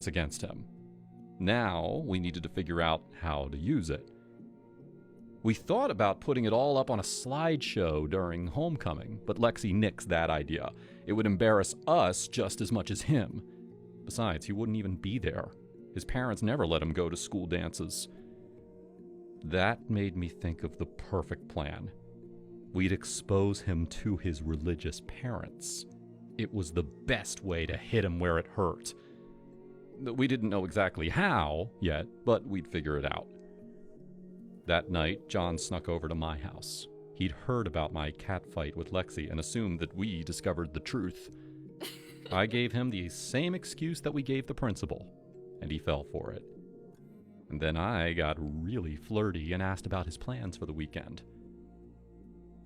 evidence against him. Now we needed to figure out how to use it. We thought about putting it all up on a slideshow during homecoming, but Lexi nixed that idea. It would embarrass us just as much as him. Besides, he wouldn't even be there. His parents never let him go to school dances. That made me think of the perfect plan. We'd expose him to his religious parents. It was the best way to hit him where it hurt. We didn't know exactly how yet, but we'd figure it out. That night, John snuck over to my house. He'd heard about my catfight with Lexi and assumed that we discovered the truth. I gave him the same excuse that we gave the principal, and he fell for it. And then I got really flirty and asked about his plans for the weekend.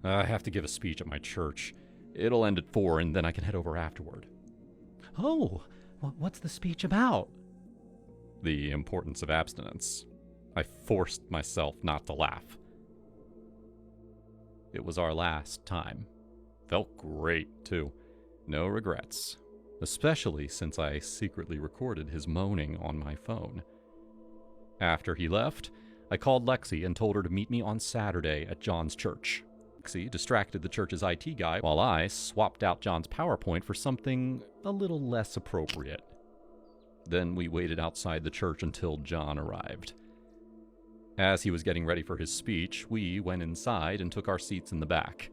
I have to give a speech at my church. It'll end at 4, and then I can head over afterward. Oh, what's the speech about? The importance of abstinence. I forced myself not to laugh. It was our last time. Felt great, too. No regrets. Especially since I secretly recorded his moaning on my phone. After he left, I called Lexi and told her to meet me on Saturday at John's church. Lexi distracted the church's IT guy while I swapped out John's PowerPoint for something a little less appropriate. Then we waited outside the church until John arrived. As he was getting ready for his speech, we went inside and took our seats in the back.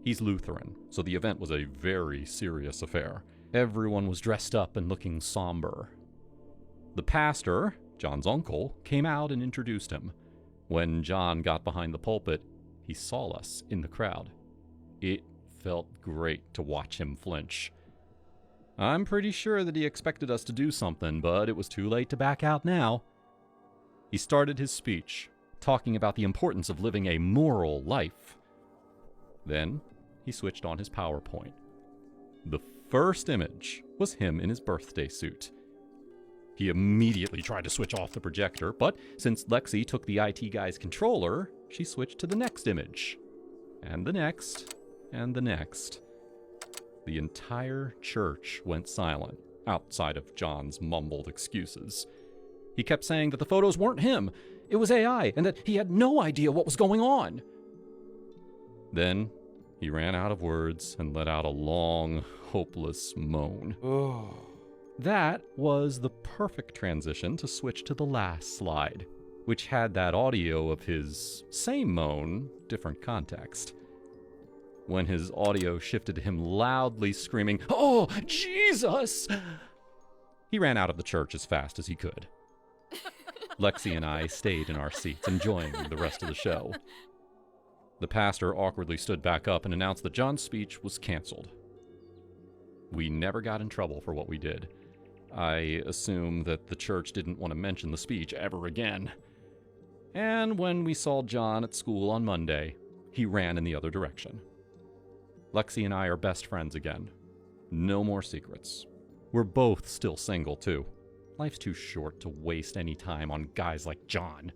He's Lutheran, so the event was a very serious affair. Everyone was dressed up and looking somber. The pastor, John's uncle, came out and introduced him. When John got behind the pulpit, he saw us in the crowd. It felt great to watch him flinch. I'm pretty sure that he expected us to do something, but it was too late to back out now. He started his speech, talking about the importance of living a moral life. Then, he switched on his PowerPoint. The first image was him in his birthday suit. He immediately tried to switch off the projector, but since Lexi took the IT guy's controller, she switched to the next image. And the next, and the next. The entire church went silent, outside of John's mumbled excuses. He kept saying that the photos weren't him, it was AI, and that he had no idea what was going on. Then, he ran out of words and let out a long, hopeless moan. That was the perfect transition to switch to the last slide, which had that audio of his same moan, different context. When his audio shifted to him loudly screaming, "Oh, Jesus!" he ran out of the church as fast as he could. Lexi and I stayed in our seats, enjoying the rest of the show. The pastor awkwardly stood back up and announced that John's speech was canceled. We never got in trouble for what we did. I assume that the church didn't want to mention the speech ever again. And when we saw John at school on Monday, he ran in the other direction. Lexi and I are best friends again. No more secrets. We're both still single, too. Life's too short to waste any time on guys like John.